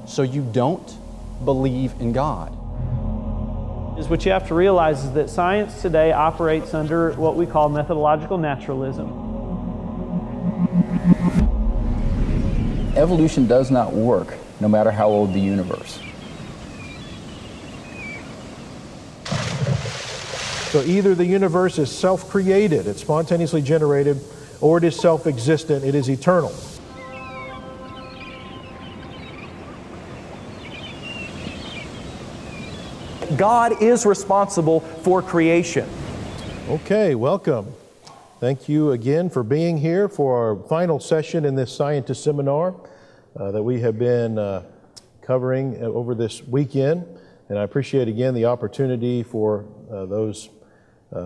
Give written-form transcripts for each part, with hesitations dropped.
So you don't believe in God. What you have to realize is that science today operates under what we call methodological naturalism. Evolution does not work no matter how old the universe. So either the universe is self-created, it's spontaneously generated, or it is self-existent, it is eternal. God is responsible for creation. Okay, welcome. Thank you again for being here for our final session in this scientist seminar that we have been covering over this weekend. And I appreciate again the opportunity for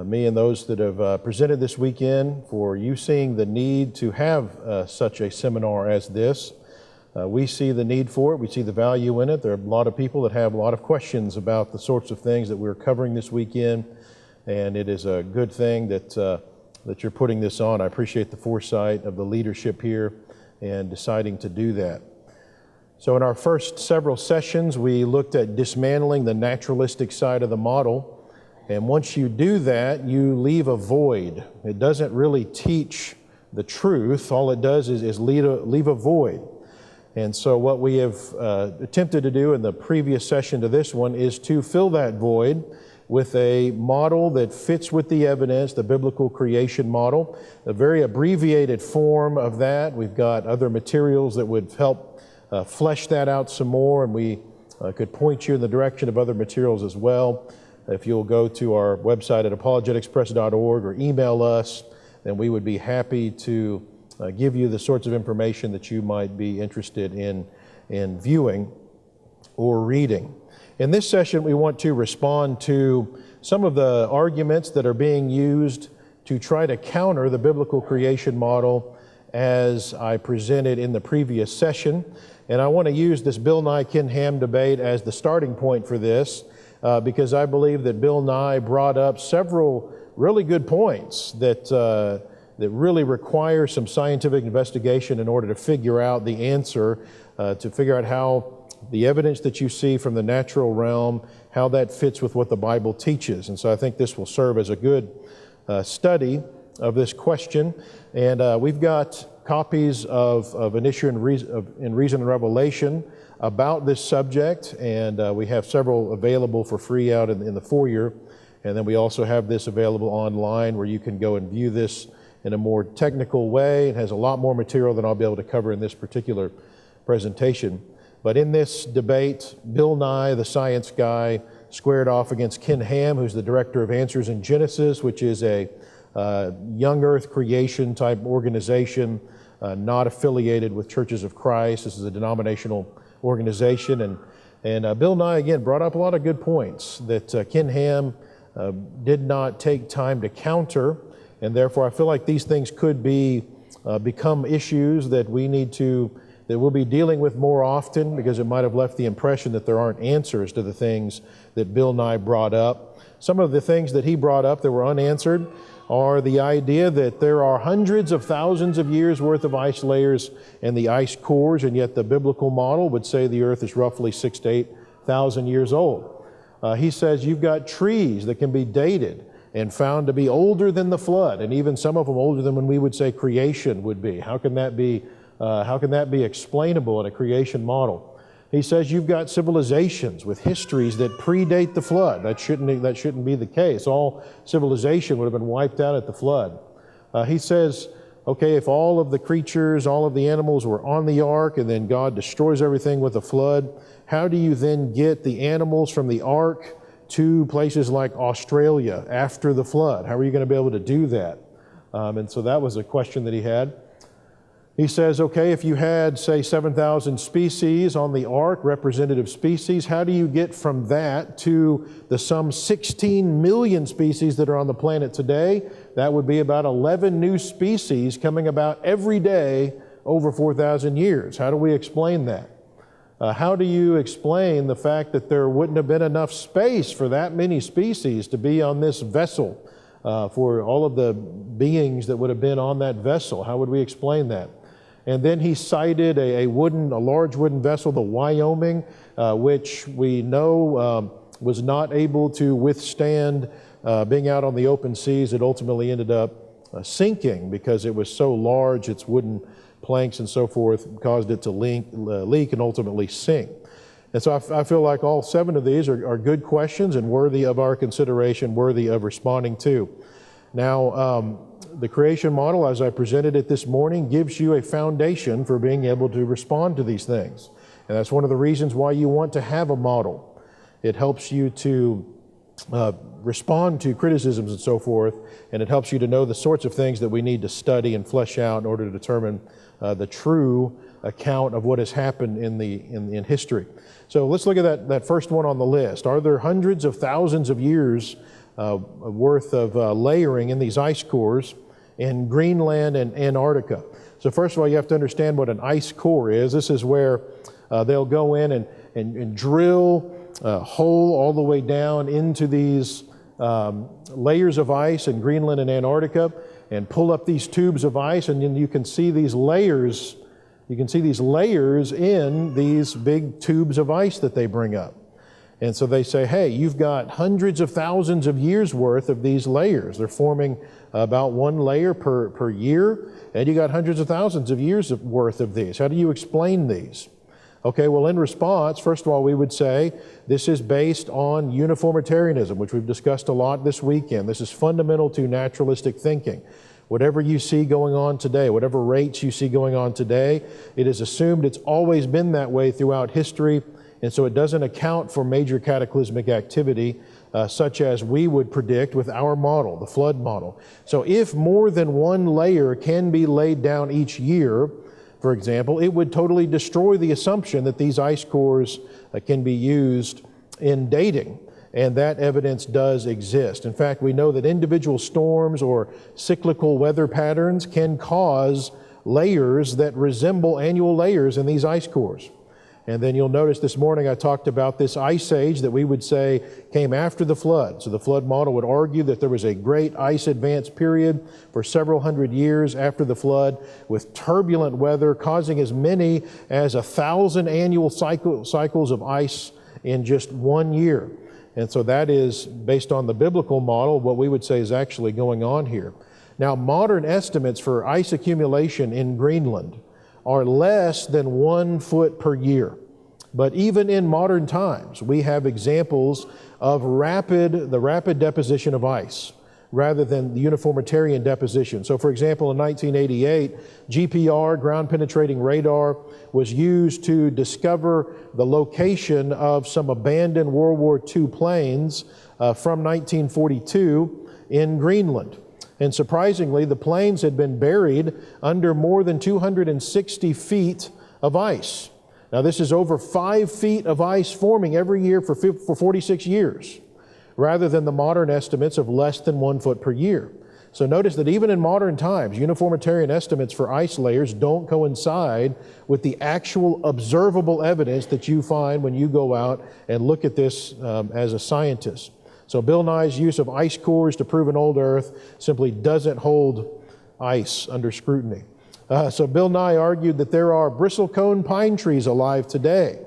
me and those that have presented this weekend, for you seeing the need to have such a seminar as this. We see the need for it. We see the value in it. There are a lot of people that have a lot of questions about the sorts of things that we're covering this weekend, and it is a good thing that you're putting this on. I appreciate the foresight of the leadership here and deciding to do that. So in our first several sessions, we looked at dismantling the naturalistic side of the model, and once you do that, you leave a void. It doesn't really teach the truth. All it does is leave a void. And so what we have attempted to do in the previous session to this one is to fill that void with a model that fits with the evidence, the biblical creation model, a very abbreviated form of that. We've got other materials that would help flesh that out some more, and we could point you in the direction of other materials as well. If you'll go to our website at apologeticspress.org or email us, then we would be happy to give you the sorts of information that you might be interested in viewing or reading. In this session, we want to respond to some of the arguments that are being used to try to counter the biblical creation model as I presented in the previous session. And I want to use this Bill Nye-Ken Ham debate as the starting point for this because I believe that Bill Nye brought up several really good points that really require some scientific investigation in order to figure out the answer, to figure out how the evidence that you see from the natural realm, how that fits with what the Bible teaches. And so I think this will serve as a good study of this question. And we've got copies of An Issue in Reason and Revelation about this subject, and we have several available for free out in the foyer. And then we also have this available online where you can go and view this in a more technical way. It has a lot more material than I'll be able to cover in this particular presentation. But in this debate, Bill Nye, the science guy, squared off against Ken Ham, who's the director of Answers in Genesis, which is a young earth creation type organization, not affiliated with Churches of Christ. This is a denominational organization. And Bill Nye, again, brought up a lot of good points that Ken Ham did not take time to counter. And therefore, I feel like these things could become issues that we'll be dealing with more often, because it might have left the impression that there aren't answers to the things that Bill Nye brought up. Some of the things that he brought up that were unanswered are the idea that there are hundreds of thousands of years worth of ice layers and the ice cores, and yet the biblical model would say the earth is roughly 6,000 to 8,000 years old. He says you've got trees that can be dated and found to be older than the flood, and even some of them older than when we would say creation would be. How can that be explainable in a creation model? He says you've got civilizations with histories that predate the flood. That shouldn't be the case. All civilization would have been wiped out at the flood. He says, okay, if all of the creatures, all of the animals were on the ark, and then God destroys everything with a flood, how do you then get the animals from the ark to places like Australia after the flood? How are you going to be able to do that? And so that was a question that he had. He says, okay, if you had, say, 7,000 species on the ark, representative species, how do you get from that to the some 16 million species that are on the planet today? That would be about 11 new species coming about every day over 4,000 years. How do we explain that? How do you explain the fact that there wouldn't have been enough space for that many species to be on this vessel, for all of the beings that would have been on that vessel? How would we explain that? And then he cited a large wooden vessel, the Wyoming, which we know was not able to withstand being out on the open seas. It ultimately ended up sinking because it was so large, its wooden planks and so forth caused it to leak and ultimately sink. And so I feel like all 7 of these are good questions and worthy of our consideration, worthy of responding to. Now, the creation model, as I presented it this morning, gives you a foundation for being able to respond to these things. And that's one of the reasons why you want to have a model. It helps you to respond to criticisms and so forth, and it helps you to know the sorts of things that we need to study and flesh out in order to determine the true account of what has happened in history. So let's look at that first one on the list. Are there hundreds of thousands of years worth of layering in these ice cores in Greenland and Antarctica? So first of all, you have to understand what an ice core is. This is where they'll go in and drill a hole all the way down into these layers of ice in Greenland and Antarctica and pull up these tubes of ice, and then you can see these layers. You can see these layers in these big tubes of ice that they bring up. And so they say, hey, you've got hundreds of thousands of years worth of these layers. They're forming about 1 layer per year, and you got hundreds of thousands of years worth of these. How do you explain these? Okay, well, in response, first of all, we would say this is based on uniformitarianism, which we've discussed a lot this weekend. This is fundamental to naturalistic thinking. Whatever you see going on today, whatever rates you see going on today, it is assumed it's always been that way throughout history, and so it doesn't account for major cataclysmic activity such as we would predict with our model, the flood model. So if more than 1 layer can be laid down each year, for example, it would totally destroy the assumption that these ice cores can be used in dating. And that evidence does exist. In fact, we know that individual storms or cyclical weather patterns can cause layers that resemble annual layers in these ice cores. And then you'll notice this morning I talked about this ice age that we would say came after the flood. So the flood model would argue that there was a great ice advance period for several hundred years after the flood with turbulent weather causing as many as 1,000 annual cycles of ice in just 1 year. And so that is, based on the biblical model, what we would say is actually going on here. Now, modern estimates for ice accumulation in Greenland are less than 1 foot per year. But even in modern times, we have examples of the rapid deposition of ice rather than the uniformitarian deposition. So for example, in 1988, GPR, ground penetrating radar, was used to discover the location of some abandoned World War II planes from 1942 in Greenland. And surprisingly, the planes had been buried under more than 260 feet of ice. Now this is over 5 feet of ice forming every year for 46 years, rather than the modern estimates of less than 1 foot per year. So notice that even in modern times, uniformitarian estimates for ice layers don't coincide with the actual observable evidence that you find when you go out and look at this as a scientist. So Bill Nye's use of ice cores to prove an old Earth simply doesn't hold ice under scrutiny. So Bill Nye argued that there are bristlecone pine trees alive today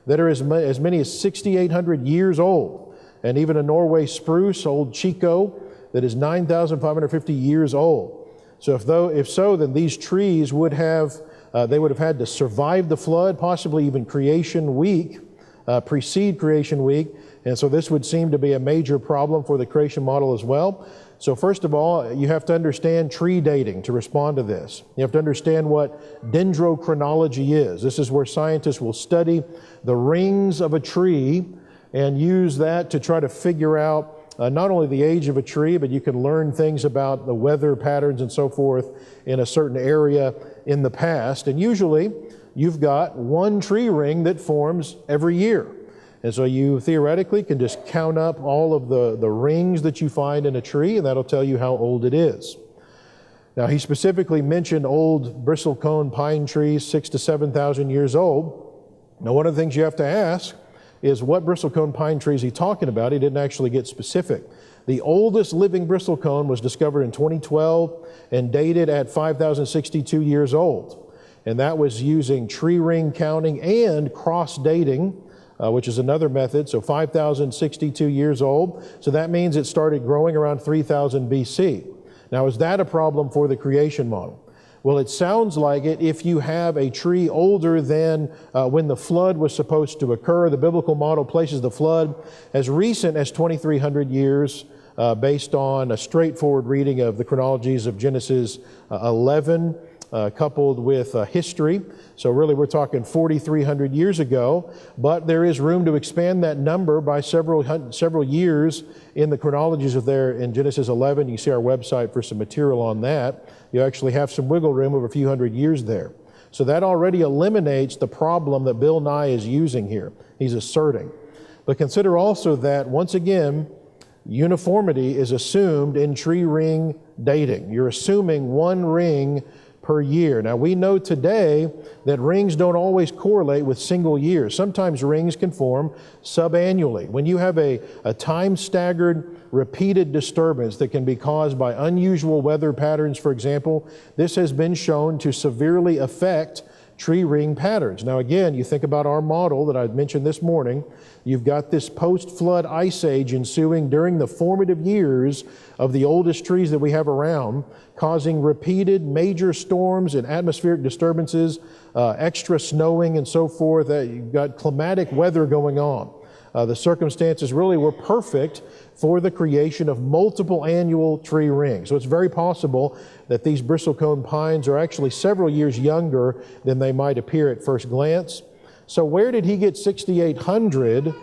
that are as many as 6,800 years old, and even a Norway spruce, old Chico, that is 9,550 years old. So if so, then these trees would have had to survive the flood, possibly even creation week, precede creation week. And so this would seem to be a major problem for the creation model as well. So first of all, you have to understand tree dating to respond to this. You have to understand what dendrochronology is. This is where scientists will study the rings of a tree and use that to try to figure out not only the age of a tree, but you can learn things about the weather patterns and so forth in a certain area in the past. And usually you've got 1 tree ring that forms every year. And so you theoretically can just count up all of the rings that you find in a tree, and that'll tell you how old it is. Now, he specifically mentioned old bristlecone pine trees, 6,000 to 7,000 years old. Now, one of the things you have to ask is what bristlecone pine tree is he talking about? He didn't actually get specific. The oldest living bristlecone was discovered in 2012 and dated at 5,062 years old. and that was using tree ring counting and cross-dating, which is another method, so 5,062 years old. So that means it started growing around 3000 BC. Now, is that a problem for the creation model? Well, it sounds like it if you have a tree older than when the flood was supposed to occur. The biblical model places the flood as recent as 2,300 years based on a straightforward reading of the chronologies of Genesis 11 coupled with history. So really we're talking 4,300 years ago, but there is room to expand that number by several years in the chronologies of there in Genesis 11. You see our website for some material on that. You actually have some wiggle room of a few hundred years there. So that already eliminates the problem that Bill Nye is using here. He's asserting. But consider also that, once again, uniformity is assumed in tree ring dating. You're assuming one ring per year. Now, we know today that rings don't always correlate with single years. Sometimes rings can form subannually. When you have a time-staggered, repeated disturbance that can be caused by unusual weather patterns, for example, this has been shown to severely affect tree ring patterns. Now again, you think about our model that I mentioned this morning. You've got this post-flood ice age ensuing during the formative years of the oldest trees that we have around, causing repeated major storms and atmospheric disturbances, extra snowing and so forth. You've got climatic weather going on. The circumstances really were perfect for the creation of multiple annual tree rings. So it's very possible that these bristlecone pines are actually several years younger than they might appear at first glance. So where did he get 6,800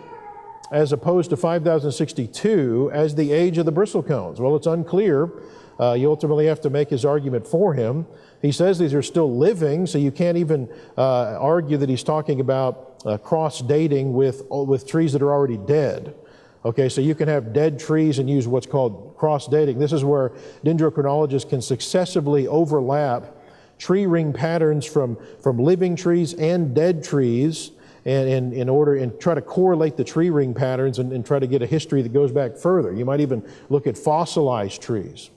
as opposed to 5,062 as the age of the bristlecones? Well, it's unclear. You ultimately have to make his argument for him. He says these are still living, so you can't even argue that he's talking about cross-dating with trees that are already dead. Okay, so you can have dead trees and use what's called cross-dating. This is where dendrochronologists can successively overlap tree ring patterns from living trees and dead trees and try to correlate the tree ring patterns and try to get a history that goes back further. You might even look at fossilized trees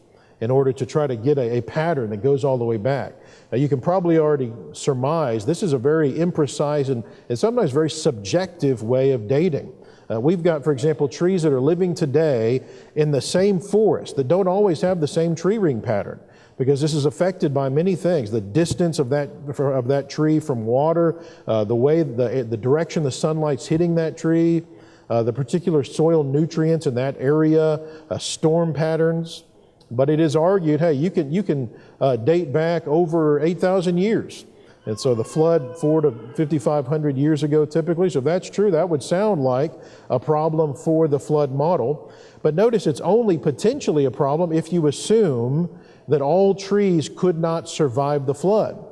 in order to try to get a pattern that goes all the way back. Now, you can probably already surmise this is a very imprecise and sometimes very subjective way of dating. We've got, for example, trees that are living today in the same forest that don't always have the same tree ring pattern, because this is affected by many things: the distance of that tree from water, the way the direction the sunlight's hitting that tree, the particular soil nutrients in that area, storm patterns. But it is argued, hey, you can date back over 8,000 years. And so the flood 400 to 5,500 years ago typically. So if that's true, that would sound like a problem for the flood model. But notice it's only potentially a problem if you assume that all trees could not survive the flood.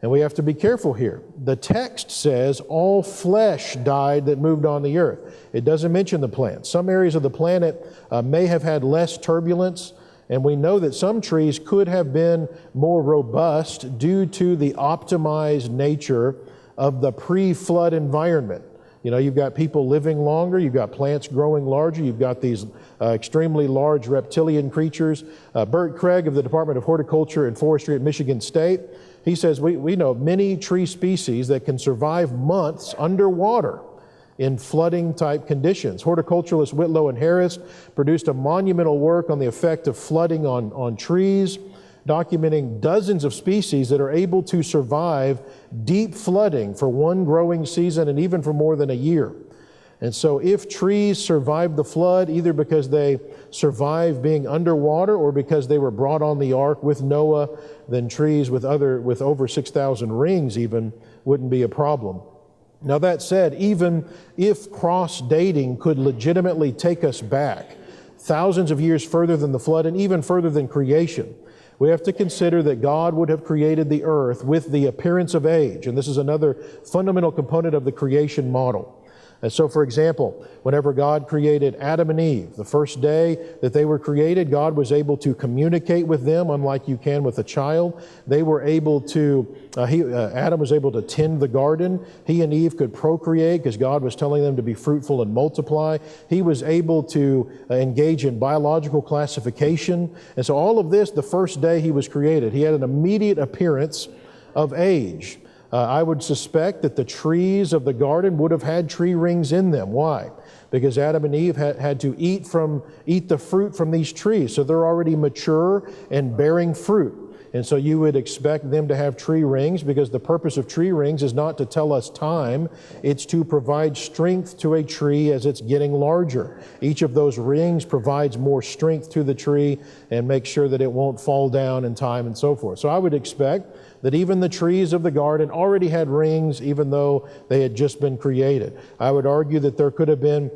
And we have to be careful here. The text says all flesh died that moved on the earth. It doesn't mention the plants. Some areas of the planet may have had less turbulence, and we know that some trees could have been more robust due to the optimized nature of the pre-flood environment. You know, you've got people living longer, you've got plants growing larger, you've got these extremely large reptilian creatures. Bert Craig of the Department of Horticulture and Forestry at Michigan State, he says we know many tree species that can survive months underwater in flooding type conditions. Horticulturalists Whitlow and Harris produced a monumental work on the effect of flooding on trees, documenting dozens of species that are able to survive deep flooding for one growing season and even for more than a year. And so if trees survived the flood, either because they survived being underwater or because they were brought on the ark with Noah, then trees with over 6,000 rings even wouldn't be a problem. Now that said, even if cross-dating could legitimately take us back thousands of years further than the flood and even further than creation, we have to consider that God would have created the earth with the appearance of age, and this is another fundamental component of the creation model. And so, for example, whenever God created Adam and Eve, the first day that they were created, God was able to communicate with them, unlike you can with a child. They were able to, Adam was able to tend the garden. He and Eve could procreate because God was telling them to be fruitful and multiply. He was able to engage in biological classification. And so all of this, the first day he was created, he had an immediate appearance of age. I would suspect that the trees of the garden would have had tree rings in them. Why? Because Adam and Eve had to eat the fruit from these trees. So they're already mature and bearing fruit. And so you would expect them to have tree rings, because the purpose of tree rings is not to tell us time, it's to provide strength to a tree as it's getting larger. Each of those rings provides more strength to the tree and makes sure that it won't fall down in time and so forth. So I would expect that even the trees of the garden already had rings, even though they had just been created. I would argue that there could have been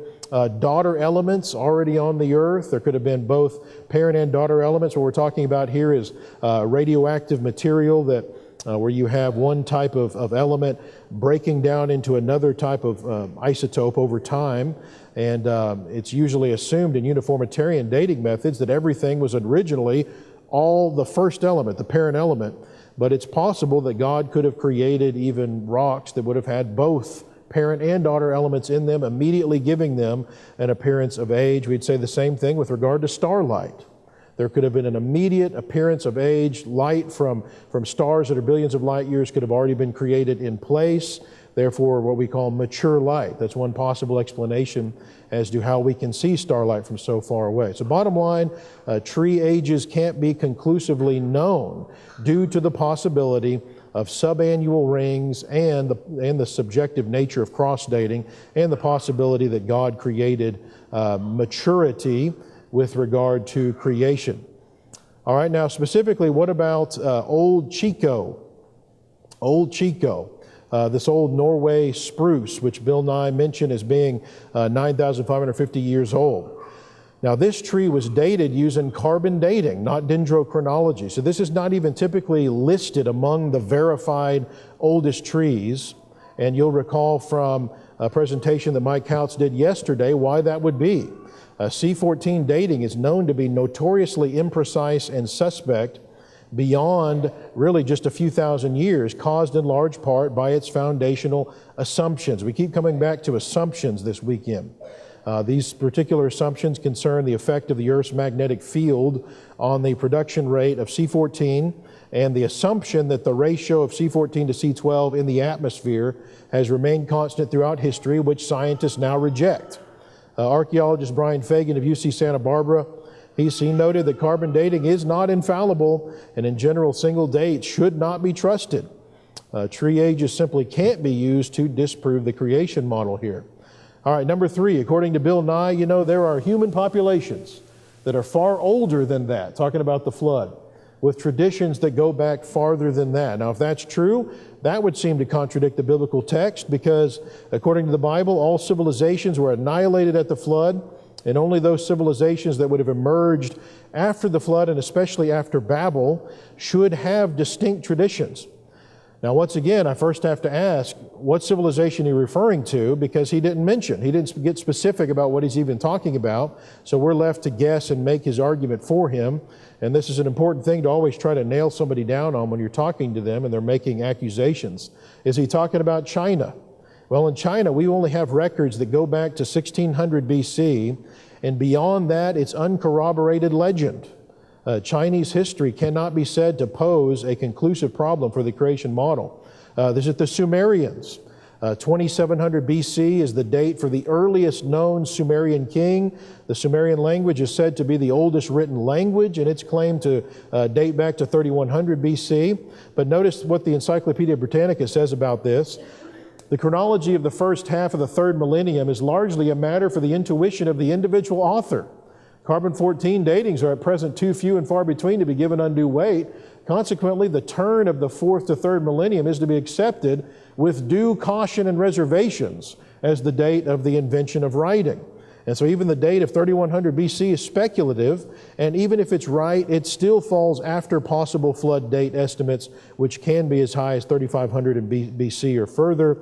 daughter elements already on the earth. There could have been both parent and daughter elements. What we're talking about here is radioactive material that where you have one type of element breaking down into another type of isotope over time. And it's usually assumed in uniformitarian dating methods that everything was originally all the first element, the parent element. But it's possible that God could have created even rocks that would have had both parent and daughter elements in them, immediately giving them an appearance of age. We'd say the same thing with regard to starlight. There could have been an immediate appearance of age. Light from stars that are billions of light years could have already been created in place. Therefore, what we call mature light. That's one possible explanation as to how we can see starlight from so far away. So bottom line, tree ages can't be conclusively known due to the possibility of subannual rings and the subjective nature of cross-dating, and the possibility that God created maturity with regard to creation. All right, now specifically, what about Old Chico? Old Chico. This old Norway spruce, which Bill Nye mentioned as being 9,550 years old. Now, this tree was dated using carbon dating, not dendrochronology. So this is not even typically listed among the verified oldest trees. And you'll recall from a presentation that Mike Couts did yesterday why that would be. C14 dating is known to be notoriously imprecise and suspect beyond really just a few thousand years, caused in large part by its foundational assumptions. We keep coming back to assumptions this weekend. These particular assumptions concern the effect of the Earth's magnetic field on the production rate of C14, and the assumption that the ratio of C14 to C12 in the atmosphere has remained constant throughout history, which scientists now reject. Archaeologist Brian Fagan of UC Santa Barbara, he noted that carbon dating is not infallible, and in general, single dates should not be trusted. Tree ages simply can't be used to disprove the creation model here. All right, number 3, according to Bill Nye, there are human populations that are far older than that, talking about the flood, with traditions that go back farther than that. Now, if that's true, that would seem to contradict the biblical text, because according to the Bible, all civilizations were annihilated at the flood, and only those civilizations that would have emerged after the flood, and especially after Babel, should have distinct traditions. Now, once again, I first have to ask, what civilization are you referring to? Because he didn't get specific about what he's even talking about, so we're left to guess and make his argument for him. And this is an important thing to always try to nail somebody down on when you're talking to them and they're making accusations. Is he talking about China? Well, in China, we only have records that go back to 1600 BC, and beyond that, it's uncorroborated legend. Chinese history cannot be said to pose a conclusive problem for the creation model. This is the Sumerians. 2700 BC is the date for the earliest known Sumerian king. The Sumerian language is said to be the oldest written language, and it's claimed to date back to 3100 BC. But notice what the Encyclopedia Britannica says about this. The chronology of the first half of the third millennium is largely a matter for the intuition of the individual author. Carbon-14 datings are at present too few and far between to be given undue weight. Consequently, the turn of the fourth to third millennium is to be accepted with due caution and reservations as the date of the invention of writing. And so even the date of 3100 BC is speculative, and even if it's right, it still falls after possible flood date estimates, which can be as high as 3500 BC or further,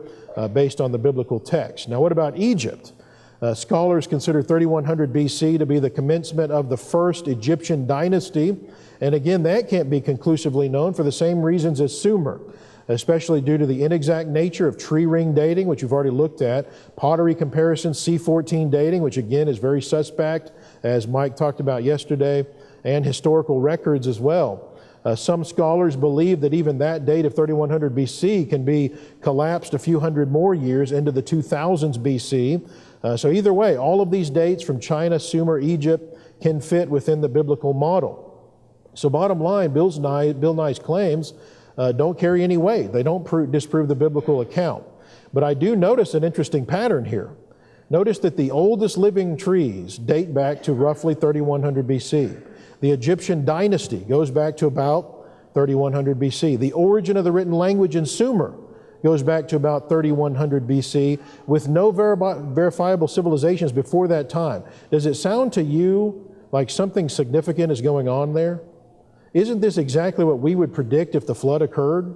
based on the biblical text. Now, what about Egypt? Scholars consider 3100 BC to be the commencement of the first Egyptian dynasty, and again, that can't be conclusively known for the same reasons as Sumer, especially due to the inexact nature of tree ring dating, which you've already looked at, pottery comparison, C14 dating, which again is very suspect, as Mike talked about yesterday, and historical records as well. Some scholars believe that even that date of 3100 BC can be collapsed a few hundred more years into the 2000s BC. So either way, all of these dates from China, Sumer, Egypt can fit within the biblical model. So bottom line, Bill Nye's claims don't carry any weight. They don't disprove the biblical account. But I do notice an interesting pattern here. Notice that the oldest living trees date back to roughly 3100 BC. The Egyptian dynasty goes back to about 3100 BC. The origin of the written language in Sumer goes back to about 3100 BC with no verifiable civilizations before that time. Does it sound to you like something significant is going on there? Isn't this exactly what we would predict if the flood occurred?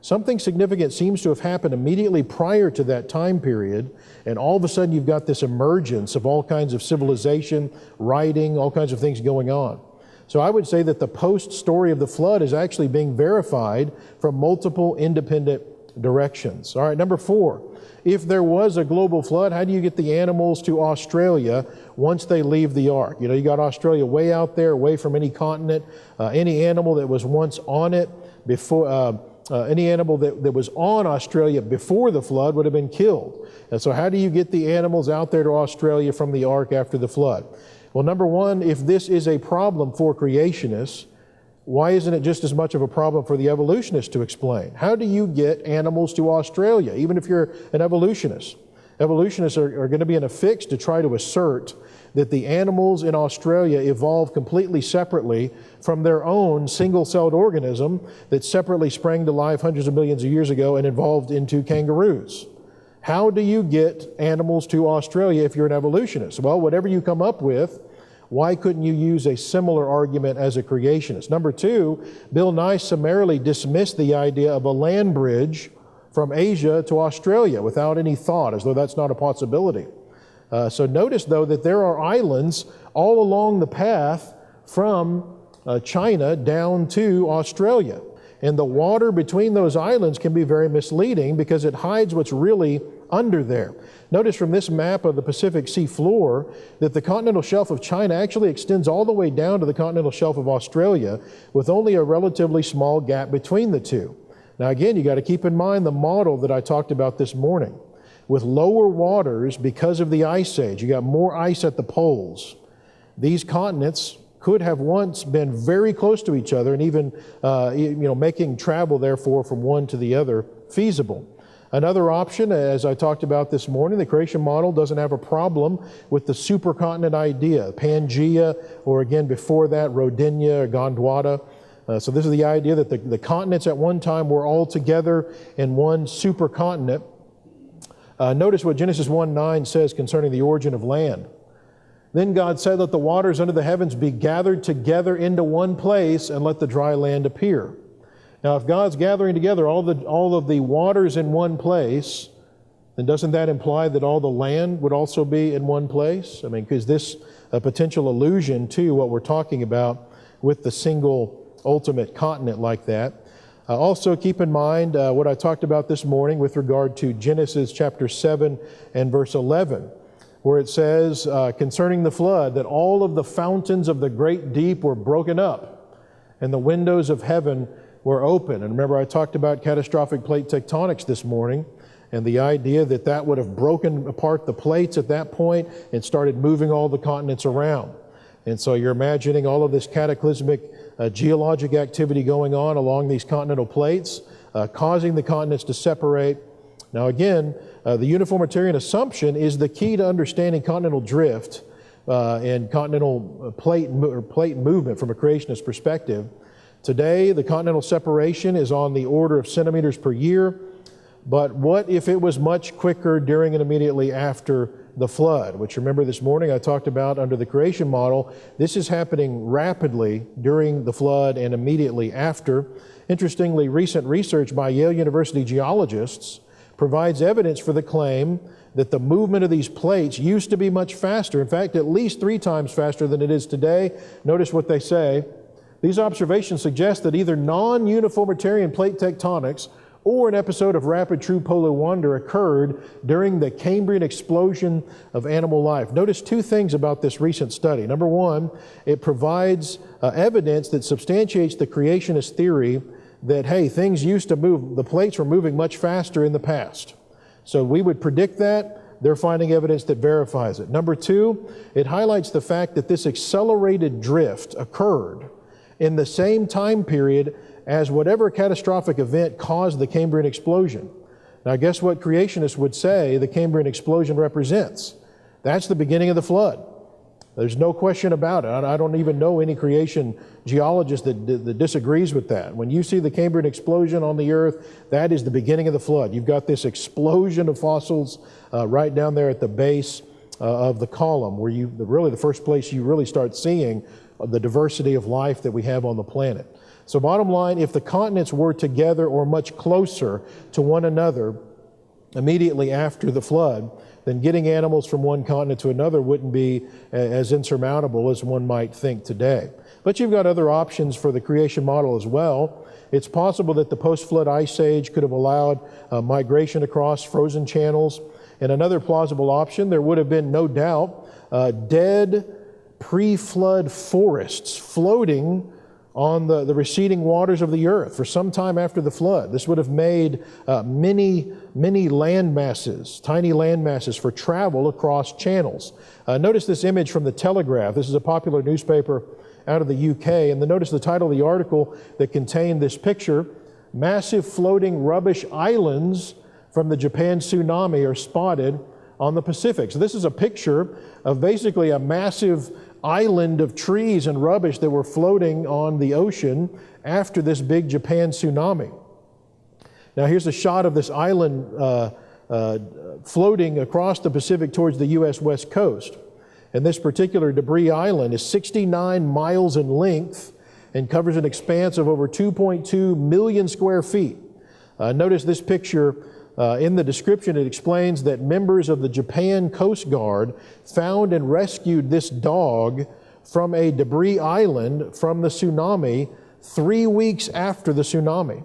Something significant seems to have happened immediately prior to that time period, and all of a sudden you've got this emergence of all kinds of civilization, writing, all kinds of things going on. So I would say that the post-story of the flood is actually being verified from multiple independent directions. All right, number 4. If there was a global flood, how do you get the animals to Australia once they leave the ark? You know, you got Australia way out there, away from any continent. Any animal that was once on it before, any animal that was on Australia before the flood would have been killed. And so how do you get the animals out there to Australia from the ark after the flood? Well, number 1, if this is a problem for creationists, why isn't it just as much of a problem for the evolutionists to explain? How do you get animals to Australia, even if you're an evolutionist? Evolutionists are going to be in a fix to try to assert that the animals in Australia evolved completely separately from their own single-celled organism that separately sprang to life hundreds of millions of years ago and evolved into kangaroos. How do you get animals to Australia if you're an evolutionist? Well, whatever you come up with, why couldn't you use a similar argument as a creationist? Number 2, Bill Nye summarily dismissed the idea of a land bridge from Asia to Australia without any thought, as though that's not a possibility. So notice, though, that there are islands all along the path from China down to Australia. And the water between those islands can be very misleading because it hides what's really under there. Notice from this map of the Pacific Sea floor that the continental shelf of China actually extends all the way down to the continental shelf of Australia with only a relatively small gap between the two. Now again, you got to keep in mind the model that I talked about this morning. With lower waters, because of the ice age, you got more ice at the poles. These continents could have once been very close to each other and even making travel, therefore, from one to the other feasible. Another option, as I talked about this morning, the creation model doesn't have a problem with the supercontinent idea, Pangaea, or again before that, Rodinia or Gondwana. So this is the idea that the continents at one time were all together in one supercontinent. Notice what Genesis 1:9 says concerning the origin of land. Then God said, "Let the waters under the heavens be gathered together into one place, and let the dry land appear." Now, if God's gathering together all of the waters in one place, then doesn't that imply that all the land would also be in one place? I mean, is this a potential allusion to what we're talking about with the single ultimate continent like that? Also keep in mind what I talked about this morning with regard to Genesis chapter 7 and verse 11, where it says concerning the flood that all of the fountains of the great deep were broken up and the windows of heaven were open. And remember, I talked about catastrophic plate tectonics this morning and the idea that that would have broken apart the plates at that point and started moving all the continents around. And so you're imagining all of this cataclysmic geologic activity going on along these continental plates, causing the continents to separate. Now again, the uniformitarian assumption is the key to understanding continental drift and continental plate movement from a creationist perspective. Today, the continental separation is on the order of centimeters per year, but what if it was much quicker during and immediately after the flood, which remember this morning I talked about under the creation model. This is happening rapidly during the flood and immediately after. Interestingly, recent research by Yale University geologists provides evidence for the claim that the movement of these plates used to be much faster. In fact, at least 3 times faster than it is today. Notice what they say. These observations suggest that either non-uniformitarian plate tectonics or an episode of rapid true polar wonder occurred during the Cambrian explosion of animal life. Notice two things about this recent study. Number one, it provides evidence that substantiates the creationist theory that, hey, things used to move, the plates were moving much faster in the past. So we would predict that. They're finding evidence that verifies it. Number two, it highlights the fact that this accelerated drift occurred in the same time period as whatever catastrophic event caused the Cambrian explosion. Now, guess what creationists would say the Cambrian explosion represents? That's the beginning of the flood. There's no question about it. I don't even know any creation geologist that disagrees with that. When you see the Cambrian explosion on the earth, that is the beginning of the flood. You've got this explosion of fossils right down there at the base of the column, where really the first place you really start seeing the diversity of life that we have on the planet. So bottom line, if the continents were together or much closer to one another immediately after the flood, then getting animals from one continent to another wouldn't be as insurmountable as one might think today. But you've got other options for the creation model as well. It's possible that the post-flood ice age could have allowed migration across frozen channels. And another plausible option, there would have been no doubt dead pre-flood forests floating on the receding waters of the earth for some time after the flood. This would have made many land masses, tiny land masses for travel across channels. Notice this image from the Telegraph. This is a popular newspaper out of the UK, and notice the title of the article that contained this picture: massive floating rubbish islands from the Japan tsunami are spotted on the Pacific. So this is a picture of basically a massive island of trees and rubbish that were floating on the ocean after this big Japan tsunami. Now here's a shot of this island floating across the Pacific towards the U.S. West Coast. And this particular debris island is 69 miles in length and covers an expanse of over 2.2 million square feet. Notice this picture. In the description, it explains that members of the Japan Coast Guard found and rescued this dog from a debris island from the tsunami 3 weeks after the tsunami.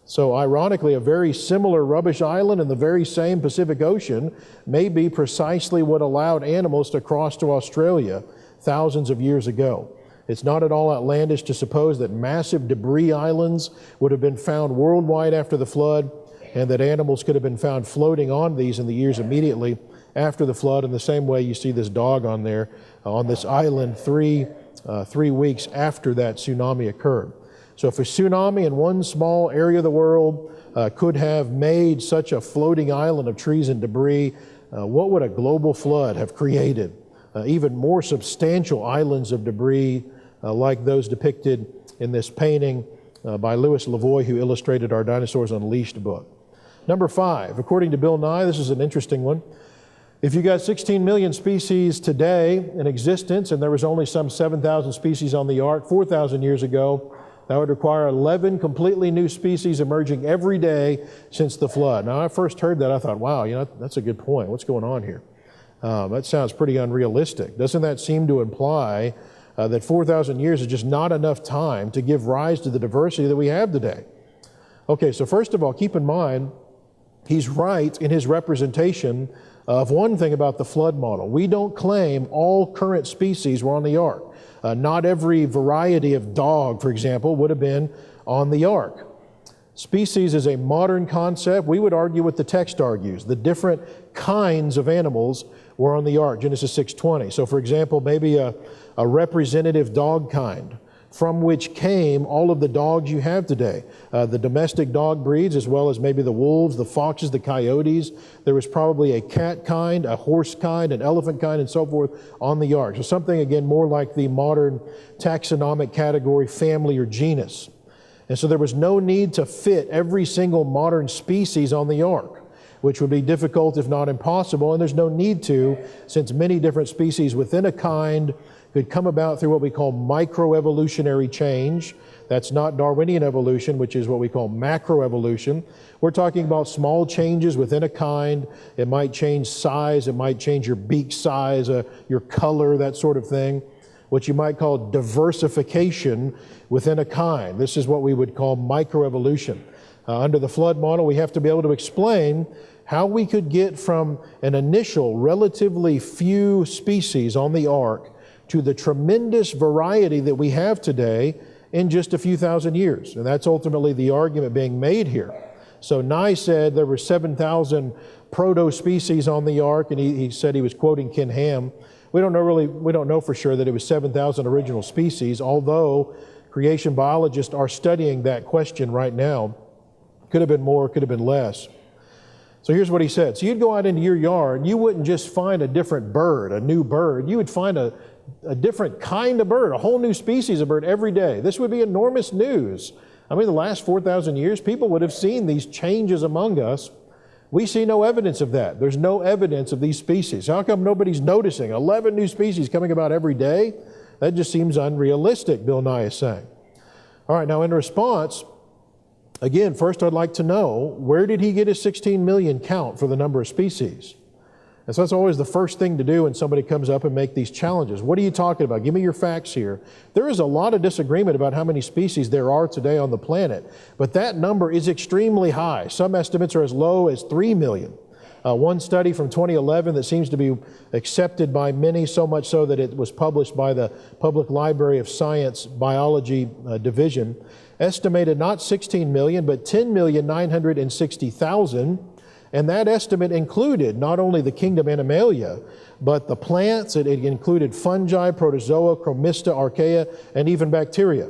So ironically, a very similar rubbish island in the very same Pacific Ocean may be precisely what allowed animals to cross to Australia thousands of years ago. It's not at all outlandish to suppose that massive debris islands would have been found worldwide after the flood, and that animals could have been found floating on these in the years immediately after the flood, in the same way you see this dog on there, on this island 3 weeks after that tsunami occurred. So if a tsunami in one small area of the world could have made such a floating island of trees and debris, what would a global flood have created? Even more substantial islands of debris like those depicted in this painting by Louis Lavoie, who illustrated our Dinosaurs Unleashed book. Number 5, according to Bill Nye, this is an interesting one. If you got 16 million species today in existence, and there was only some 7,000 species on the ark 4,000 years ago, that would require 11 completely new species emerging every day since the flood. Now, I first heard that, I thought, wow, that's a good point. What's going on here? That sounds pretty unrealistic. Doesn't that seem to imply that 4,000 years is just not enough time to give rise to the diversity that we have today? Okay, so first of all, keep in mind, he's right in his representation of one thing about the flood model. We don't claim all current species were on the ark. Not every variety of dog, for example, would have been on the ark. Species is a modern concept. We would argue what the text argues. The different kinds of animals were on the ark, Genesis 6:20. So for example, maybe a representative dog kind from which came all of the dogs you have today. The domestic dog breeds, as well as maybe the wolves, the foxes, the coyotes. There was probably a cat kind, a horse kind, an elephant kind, and so forth on the ark. So something, again, more like the modern taxonomic category, family or genus. And so there was no need to fit every single modern species on the ark, which would be difficult if not impossible, and there's no need to, since many different species within a kind could come about through what we call microevolutionary change. That's not Darwinian evolution, which is what we call macroevolution. We're talking about small changes within a kind. It might change size, it might change your beak size, your color, that sort of thing. What you might call diversification within a kind. This is what we would call microevolution. Under the flood model, we have to be able to explain how we could get from an initial relatively few species on the ark to the tremendous variety that we have today in just a few thousand years. And that's ultimately the argument being made here. So Nye said there were 7,000 proto-species on the ark, and he said he was quoting Ken Ham. We don't know for sure that it was 7,000 original species, although creation biologists are studying that question right now. Could have been more, could have been less. So here's what he said. So you'd go out into your yard, and you wouldn't just find a different bird, a new bird. You would find a different kind of bird, a whole new species of bird every day. This would be enormous news. I mean, the last 4,000 years, people would have seen these changes among us. We see no evidence of that. There's no evidence of these species. How come nobody's noticing 11 new species coming about every day? That just seems unrealistic, Bill Nye is saying. All right, now in response, again, first I'd like to know, where did he get his 16 million count for the number of species? And so that's always the first thing to do when somebody comes up and make these challenges. What are you talking about? Give me your facts here. There is a lot of disagreement about how many species there are today on the planet, but that number is extremely high. Some estimates are as low as 3 million. One study from 2011 that seems to be accepted by many, so much so that it was published by the Public Library of Science Biology Division, estimated not 16 million, but 10,960,000. And that estimate included not only the kingdom Animalia, but the plants. It included fungi, protozoa, chromista, archaea, and even bacteria.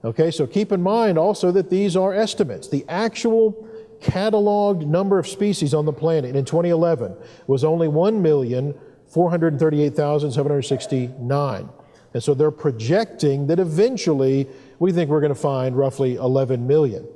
Okay, so keep in mind also that these are estimates. The actual cataloged number of species on the planet in 2011 was only 1,438,769. And so they're projecting that eventually we think we're going to find roughly 11 million.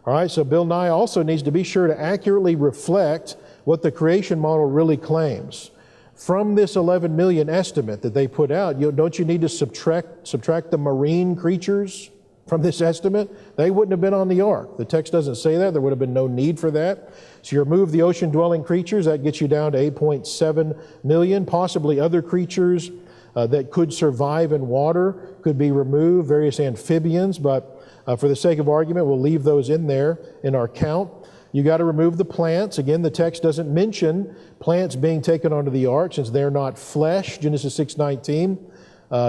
All right, so Bill Nye also needs to be sure to accurately reflect what the creation model really claims. From this 11 million estimate that they put out, don't you need to subtract the marine creatures from this estimate? They wouldn't have been on the ark. The text doesn't say that. There would have been no need for that. So you remove the ocean-dwelling creatures, that gets you down to 8.7 million. Possibly other creatures that could survive in water could be removed, various amphibians, but for the sake of argument, we'll leave those in there in our count. You got to remove the plants. Again, the text doesn't mention plants being taken onto the ark since they're not flesh, Genesis 6:19.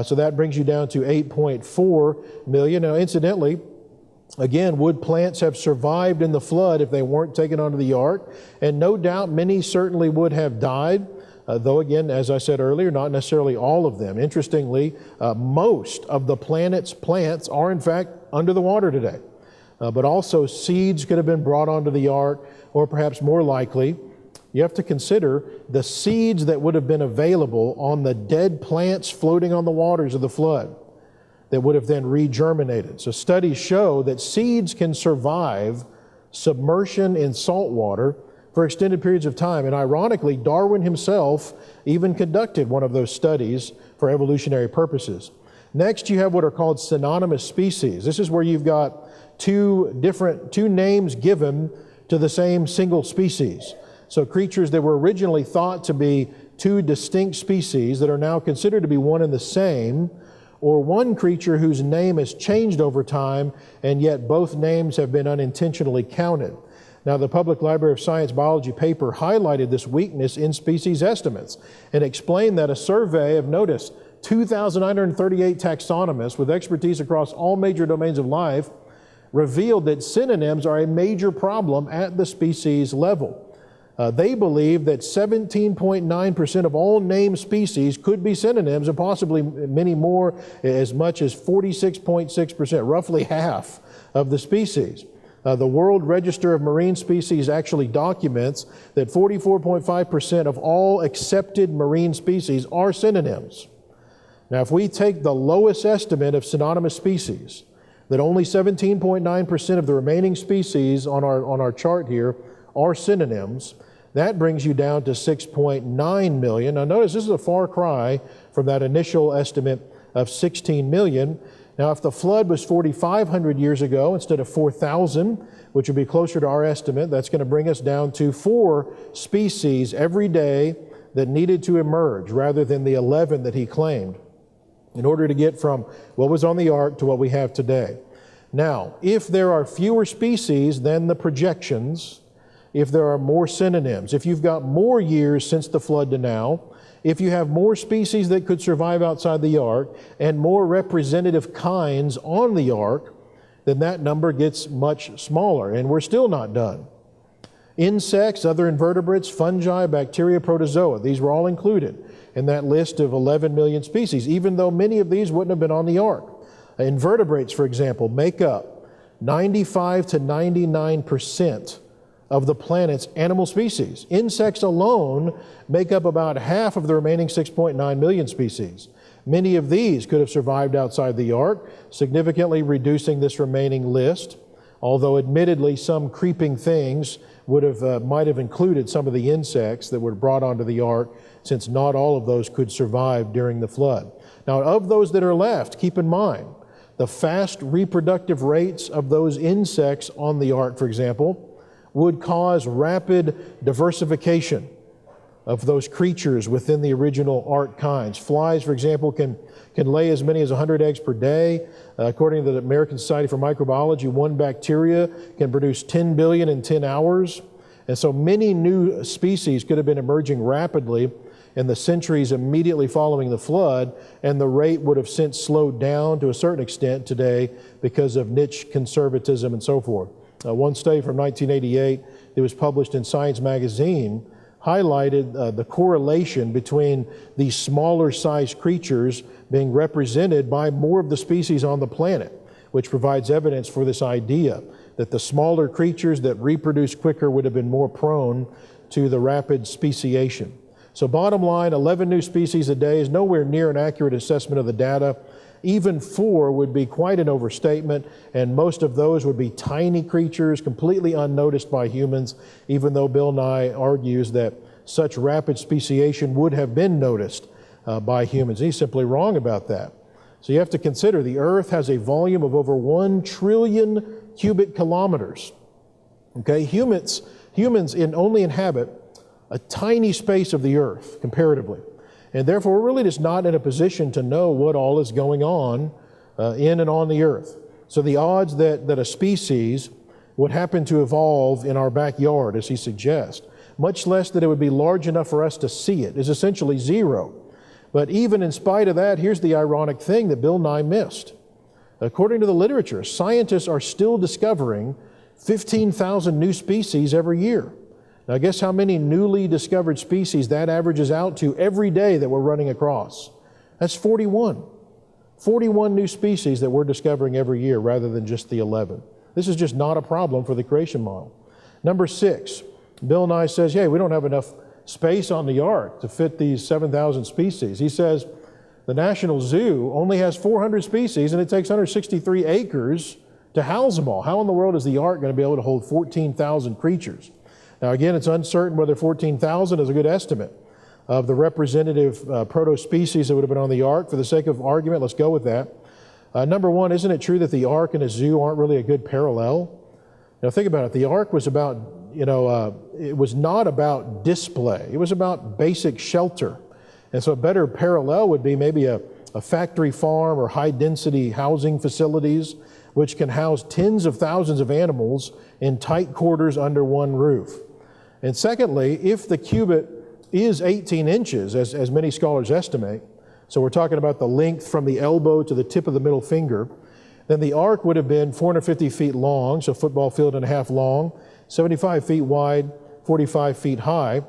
So that brings you down to 8.4 million. Now, incidentally, again, would plants have survived in the flood if they weren't taken onto the ark? And no doubt many certainly would have died. Though again, as I said earlier, not necessarily all of them. Interestingly, most of the planet's plants are in fact under the water today. But also seeds could have been brought onto the ark, or perhaps more likely, you have to consider the seeds that would have been available on the dead plants floating on the waters of the flood that would have then regerminated. So studies show that seeds can survive submersion in salt water for extended periods of time. And ironically, Darwin himself even conducted one of those studies for evolutionary purposes. Next, you have what are called synonymous species. This is where you've got two names given to the same single species. So creatures that were originally thought to be two distinct species that are now considered to be one and the same, or one creature whose name has changed over time, and yet both names have been unintentionally counted. Now, the Public Library of Science Biology paper highlighted this weakness in species estimates and explained that a survey of, notice, 2,938 taxonomists with expertise across all major domains of life revealed that synonyms are a major problem at the species level. They believe that 17.9% of all named species could be synonyms, and possibly many more, as much as 46.6%, roughly half of the species. The World Register of Marine Species actually documents that 44.5% of all accepted marine species are synonyms. Now, if we take the lowest estimate of synonymous species, that only 17.9% of the remaining species on our chart here are synonyms, that brings you down to 6.9 million. Now notice this is a far cry from that initial estimate of 16 million. Now if the flood was 4,500 years ago instead of 4,000, which would be closer to our estimate, that's going to bring us down to 4 species every day that needed to emerge rather than the 11 that he claimed in order to get from what was on the ark to what we have today. Now, if there are fewer species than the projections, if there are more synonyms, if you've got more years since the flood to now, if you have more species that could survive outside the ark and more representative kinds on the ark, then that number gets much smaller, and we're still not done. Insects, other invertebrates, fungi, bacteria, protozoa, these were all included in that list of 11 million species, even though many of these wouldn't have been on the ark. Invertebrates, for example, make up 95 to 99% of the planet's animal species. Insects alone make up about half of the remaining 6.9 million species. Many of these could have survived outside the ark, significantly reducing this remaining list, although admittedly some creeping things might have included some of the insects that were brought onto the ark, since not all of those could survive during the flood. Now, of those that are left, keep in mind, the fast reproductive rates of those insects on the ark, for example, would cause rapid diversification of those creatures within the original ark kinds. Flies, for example, can lay as many as 100 eggs per day. According to the American Society for Microbiology, one bacteria can produce 10 billion in 10 hours. And so many new species could have been emerging rapidly in the centuries immediately following the flood, and the rate would have since slowed down to a certain extent today because of niche conservatism and so forth. One study from 1988 that was published in Science magazine highlighted the correlation between these smaller sized creatures being represented by more of the species on the planet, which provides evidence for this idea that the smaller creatures that reproduce quicker would have been more prone to the rapid speciation. So bottom line, 11 new species a day is nowhere near an accurate assessment of the data. Even 4 would be quite an overstatement, and most of those would be tiny creatures, completely unnoticed by humans, even though Bill Nye argues that such rapid speciation would have been noticed by humans. He's simply wrong about that. So you have to consider the Earth has a volume of over 1 trillion cubic kilometers. Okay, humans only inhabit a tiny space of the Earth, comparatively. And therefore, we're really just not in a position to know what all is going on in and on the Earth. So the odds that a species would happen to evolve in our backyard, as he suggests, much less that it would be large enough for us to see it, is essentially zero. But even in spite of that, here's the ironic thing that Bill Nye missed. According to the literature, scientists are still discovering 15,000 new species every year. Now, guess how many newly discovered species that averages out to every day that we're running across? That's 41. 41 new species that we're discovering every year rather than just the 11. This is just not a problem for the creation model. Number 6, Bill Nye says, hey, we don't have enough space on the ark to fit these 7,000 species. He says the National Zoo only has 400 species and it takes 163 acres to house them all. How in the world is the ark going to be able to hold 14,000 creatures? Now again, it's uncertain whether 14,000 is a good estimate of the representative proto-species that would have been on the ark. For the sake of argument, let's go with that. Number 1, isn't it true that the ark and a zoo aren't really a good parallel? Now think about it. The ark was about, it was not about display. It was about basic shelter. And so a better parallel would be maybe a factory farm or high-density housing facilities, which can house tens of thousands of animals in tight quarters under one roof. And secondly, if the cubit is 18 inches, as many scholars estimate, so we're talking about the length from the elbow to the tip of the middle finger, then the ark would have been 450 feet long, so football field and a half long, 75 feet wide, 45 feet high.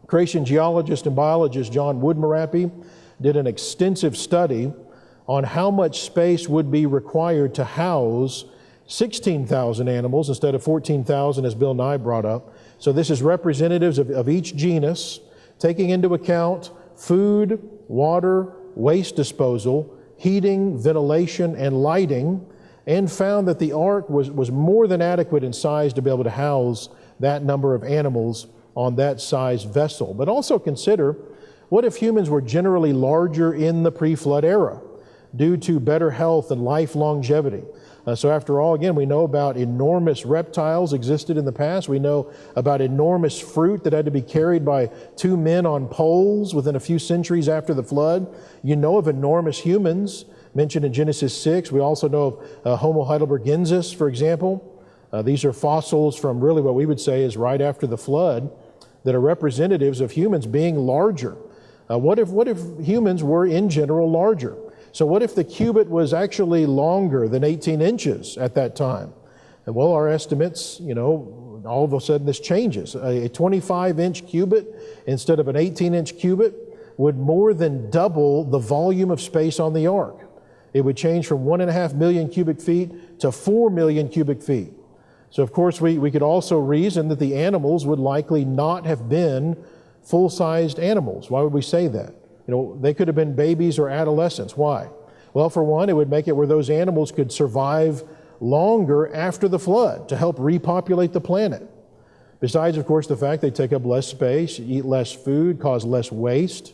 Creation geologist and biologist John Woodmarappy did an extensive study on how much space would be required to house 16,000 animals instead of 14,000 as Bill Nye brought up. So this is representatives of each genus, taking into account food, water, waste disposal, heating, ventilation, and lighting, and found that the ark was more than adequate in size to be able to house that number of animals on that size vessel. But also consider, what if humans were generally larger in the pre-flood era due to better health and life longevity? So after all, again, we know about enormous reptiles existed in the past. We know about enormous fruit that had to be carried by 2 men on poles within a few centuries after the flood. You know of enormous humans, mentioned in Genesis 6. We also know of Homo heidelbergensis, for example. These are fossils from really what we would say is right after the flood that are representatives of humans being larger. What if humans were in general larger? So what if the cubit was actually longer than 18 inches at that time? And well, our estimates, all of a sudden this changes. A 25-inch cubit instead of an 18-inch cubit would more than double the volume of space on the ark. It would change from 1.5 million cubic feet to 4 million cubic feet. So of course we could also reason that the animals would likely not have been full-sized animals. Why would we say that? They could have been babies or adolescents. Why? Well, for one, it would make it where those animals could survive longer after the flood to help repopulate the planet. Besides, of course, the fact they take up less space, eat less food, cause less waste.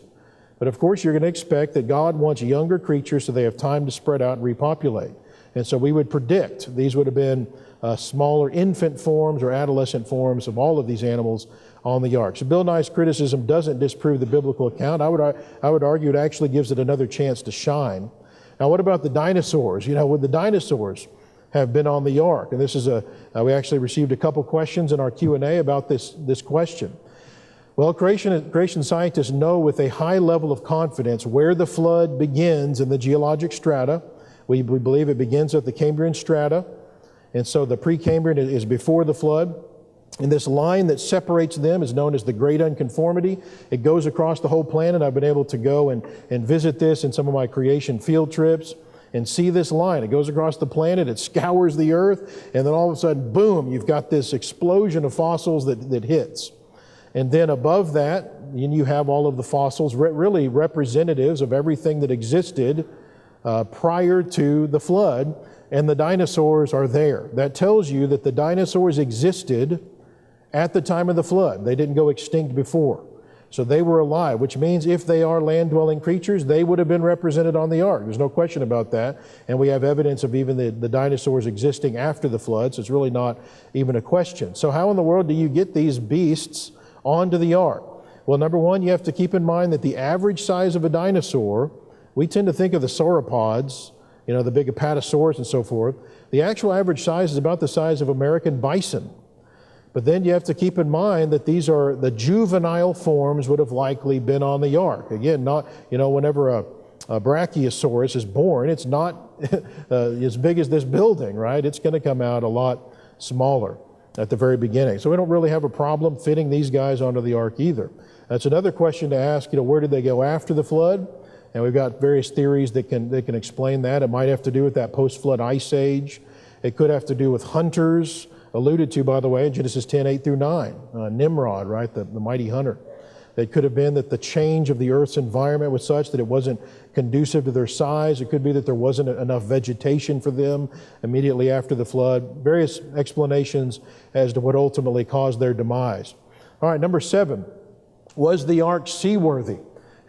But of course, you're going to expect that God wants younger creatures so they have time to spread out and repopulate. And so we would predict these would have been smaller infant forms or adolescent forms of all of these animals on the ark. So Bill Nye's criticism doesn't disprove the biblical account. I would argue it actually gives it another chance to shine. Now, what about the dinosaurs? Would the dinosaurs have been on the ark? And this is we actually received a couple questions in our Q&A about this question. Well, creation scientists know with a high level of confidence where the flood begins in the geologic strata. We believe it begins at the Cambrian strata. And so the Precambrian is before the flood. And this line that separates them is known as the Great Unconformity. It goes across the whole planet. I've been able to go and visit this in some of my creation field trips and see this line. It goes across the planet, it scours the earth, and then all of a sudden, boom, you've got this explosion of fossils that hits. And then above that, you have all of the fossils, really representatives of everything that existed prior to the flood, and the dinosaurs are there. That tells you that the dinosaurs existed at the time of the flood. They didn't go extinct before. So they were alive, which means if they are land-dwelling creatures, they would have been represented on the ark. There's no question about that. And we have evidence of even the dinosaurs existing after the flood, so it's really not even a question. So how in the world do you get these beasts onto the ark? Well, number one, you have to keep in mind that the average size of a dinosaur, we tend to think of the sauropods, the big apatosaurs and so forth. The actual average size is about the size of American bison. But then you have to keep in mind that these are the juvenile forms would have likely been on the ark. Again, not, whenever a brachiosaurus is born, it's not as big as this building, right? It's going to come out a lot smaller at the very beginning. So we don't really have a problem fitting these guys onto the ark either. That's another question to ask, where did they go after the flood? And we've got various theories that can explain that. It might have to do with that post-flood ice age. It could have to do with hunters, alluded to, by the way, in Genesis 10, 8 through 9. Nimrod, right, the mighty hunter. It could have been that the change of the earth's environment was such that it wasn't conducive to their size. It could be that there wasn't enough vegetation for them immediately after the flood. Various explanations as to what ultimately caused their demise. All right, number 7, was the ark seaworthy?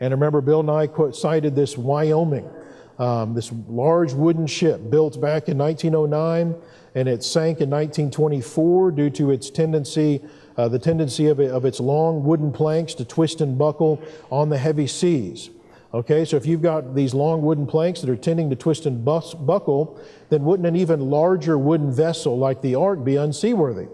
And remember, Bill Nye cited this Wyoming, this large wooden ship built back in 1909, and it sank in 1924 due to its tendency of its long wooden planks to twist and buckle on the heavy seas. Okay, so if you've got these long wooden planks that are tending to twist and buckle, then wouldn't an even larger wooden vessel like the ark be unseaworthy?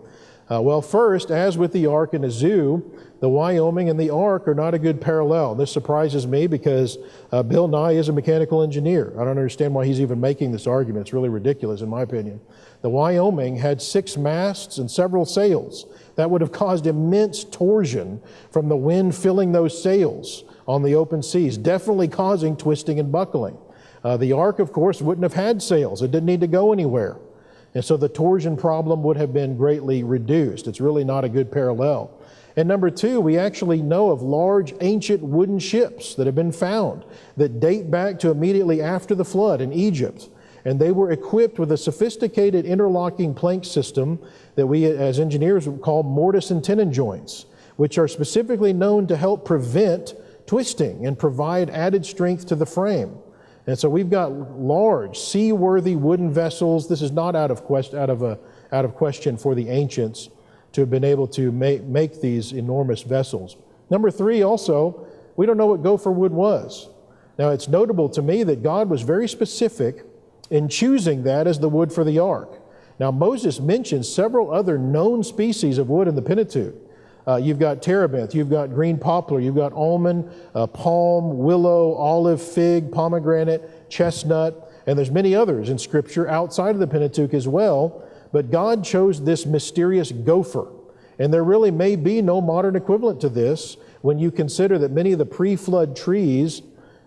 Well, first, as with the ark in a zoo, the Wyoming and the ark are not a good parallel. This surprises me because Bill Nye is a mechanical engineer. I don't understand why he's even making this argument. It's really ridiculous in my opinion. The Wyoming had 6 masts and several sails. That would have caused immense torsion from the wind filling those sails on the open seas, definitely causing twisting and buckling. The ark, of course, wouldn't have had sails. It didn't need to go anywhere. And so the torsion problem would have been greatly reduced. It's really not a good parallel. And number 2, we actually know of large ancient wooden ships that have been found that date back to immediately after the flood in Egypt. And they were equipped with a sophisticated interlocking plank system that we as engineers would call mortise and tenon joints, which are specifically known to help prevent twisting and provide added strength to the frame. And so we've got large, seaworthy wooden vessels. This is not out of question for the ancients to have been able to make these enormous vessels. Number 3, also, we don't know what gopher wood was. Now, it's notable to me that God was very specific in choosing that as the wood for the ark. Now, Moses mentions several other known species of wood in the Pentateuch. You've got terebinth, you've got green poplar, you've got almond, palm, willow, olive, fig, pomegranate, chestnut, and there's many others in Scripture outside of the Pentateuch as well. But God chose this mysterious gopher. And there really may be no modern equivalent to this when you consider that many of the pre-flood trees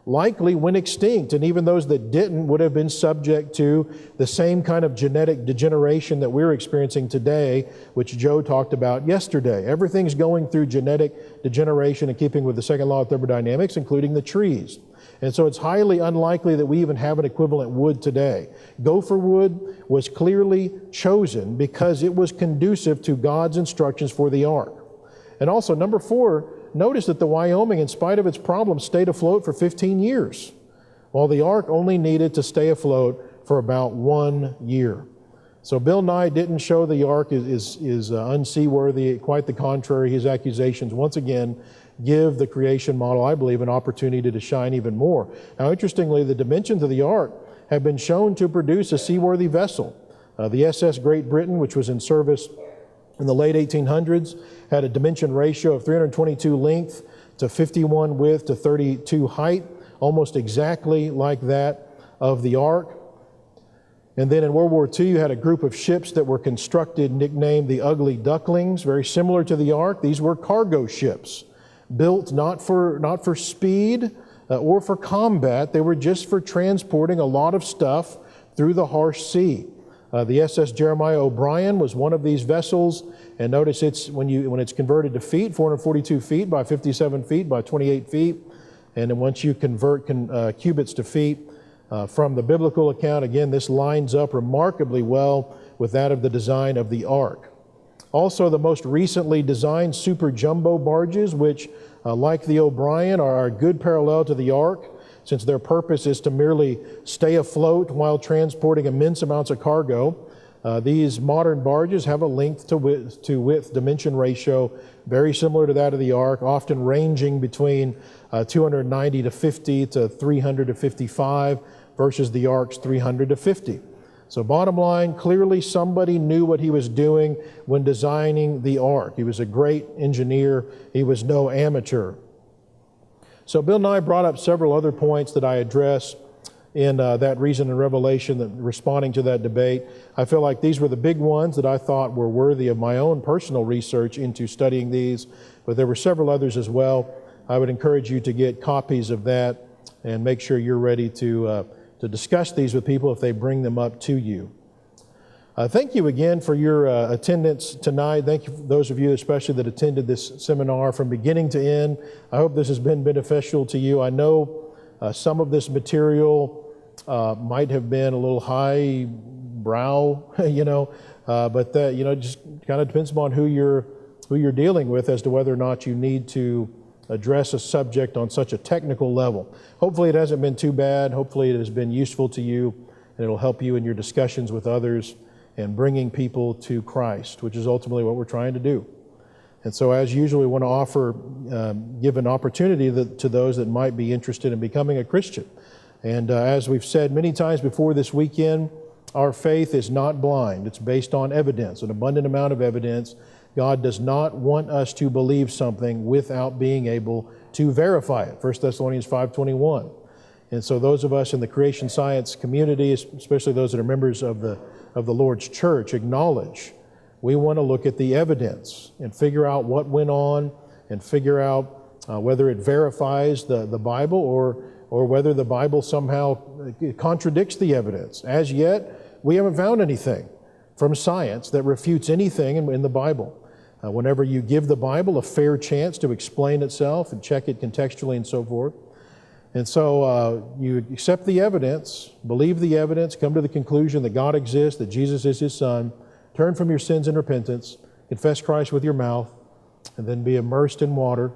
likely went extinct, and even those that didn't would have been subject to the same kind of genetic degeneration that we're experiencing today, which Joe talked about yesterday. Everything's going through genetic degeneration in keeping with the second law of thermodynamics, including the trees. And so it's highly unlikely that we even have an equivalent wood today. Gopher wood was clearly chosen because it was conducive to God's instructions for the ark. And also, number 4, notice that the Wyoming, in spite of its problems, stayed afloat for 15 years, while the ark only needed to stay afloat for about 1 year. So Bill Nye didn't show the ark is unseaworthy. Quite the contrary. His accusations, once again, give the creation model, I believe, an opportunity to shine even more. Now, interestingly, the dimensions of the ark have been shown to produce a seaworthy vessel. The SS Great Britain, which was in service in the late 1800s, had a dimension ratio of 322 length to 51 width to 32 height, almost exactly like that of the ark. And then in World War II, you had a group of ships that were constructed, nicknamed the Ugly Ducklings, very similar to the ark. These were cargo ships, built not for speed or for combat. They were just for transporting a lot of stuff through the harsh sea. The SS Jeremiah O'Brien was one of these vessels, and notice it's when it's converted to feet, 442 feet by 57 feet by 28 feet, and then once you convert cubits to feet from the biblical account, again, this lines up remarkably well with that of the design of the ark. Also, the most recently designed super jumbo barges, which, like the O'Brien, are a good parallel to the ark, since their purpose is to merely stay afloat while transporting immense amounts of cargo. These modern barges have a length to width dimension ratio very similar to that of the ark, often ranging between 290 to 50 to 300 to 55 versus the ark's 300 to 50. So bottom line, clearly somebody knew what he was doing when designing the ark. He was a great engineer. He was no amateur. So Bill Nye brought up several other points that I addressed in that Reason and Revelation, that responding to that debate. I feel like these were the big ones that I thought were worthy of my own personal research into studying these, but there were several others as well. I would encourage you to get copies of that and make sure you're ready to discuss these with people if they bring them up to you. Thank you again for your attendance tonight. Thank you for those of you especially that attended this seminar from beginning to end. I hope this has been beneficial to you. I know some of this material might have been a little high brow, but that, just kind of depends upon who you're dealing with as to whether or not you need to address a subject on such a technical level. Hopefully it hasn't been too bad. Hopefully it has been useful to you, and it'll help you in your discussions with others and bringing people to Christ, which is ultimately what we're trying to do. And so as usual, we want to offer, give an opportunity to those that might be interested in becoming a Christian. And as we've said many times before this weekend, our faith is not blind. It's based on evidence, an abundant amount of evidence. God does not want us to believe something without being able to verify it. 1 Thessalonians 5:21. And so those of us in the creation science community, especially those that are members of the Lord's church, acknowledge we want to look at the evidence and figure out what went on and figure out whether it verifies the Bible or whether the Bible somehow contradicts the evidence. As yet, we haven't found anything from science that refutes anything in the Bible. Whenever you give the Bible a fair chance to explain itself and check it contextually and so forth. And so you accept the evidence, believe the evidence, come to the conclusion that God exists, that Jesus is His Son, turn from your sins in repentance, confess Christ with your mouth, and then be immersed in water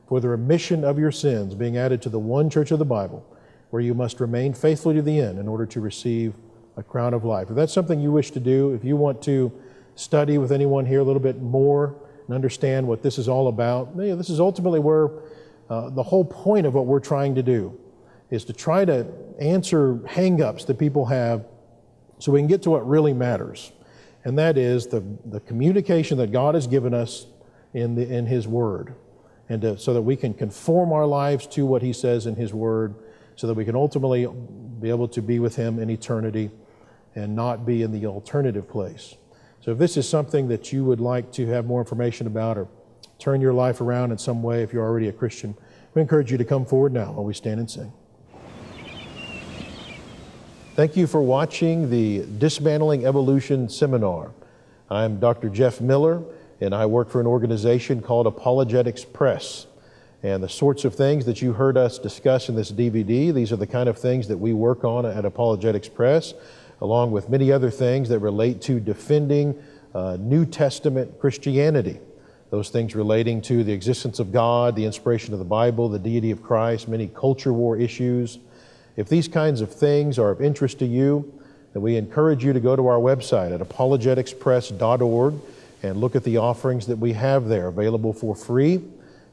for the remission of your sins, being added to the one church of the Bible, where you must remain faithfully to the end in order to receive a crown of life. If that's something you wish to do, if you want to study with anyone here a little bit more and understand what this is all about, this is ultimately where the whole point of what we're trying to do is to try to answer hang-ups that people have so we can get to what really matters. And that is the communication that God has given us in His Word. And so that we can conform our lives to what He says in His Word, so that we can ultimately be able to be with Him in eternity and not be in the alternative place. So if this is something that you would like to have more information about or turn your life around in some way if you're already a Christian, we encourage you to come forward now while we stand and sing. Thank you for watching the Dismantling Evolution Seminar. I'm Dr. Jeff Miller, and I work for an organization called Apologetics Press. And the sorts of things that you heard us discuss in this DVD, these are the kind of things that we work on at Apologetics Press, along with many other things that relate to defending New Testament Christianity. Those things relating to the existence of God, the inspiration of the Bible, the deity of Christ, many culture war issues. If these kinds of things are of interest to you, then we encourage you to go to our website at apologeticspress.org and look at the offerings that we have there available for free.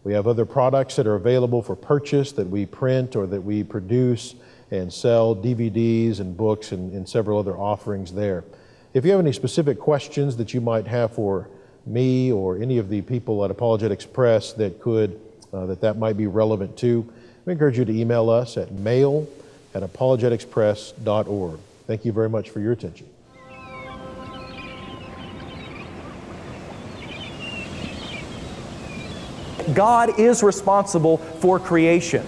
We have other products that are available for purchase that we print or that we produce and sell, DVDs and books and several other offerings there. If you have any specific questions that you might have for me or any of the people at Apologetics Press that that might be relevant to, we encourage you to email us at mail@apologeticspress.org. Thank you very much for your attention. God is responsible for creation.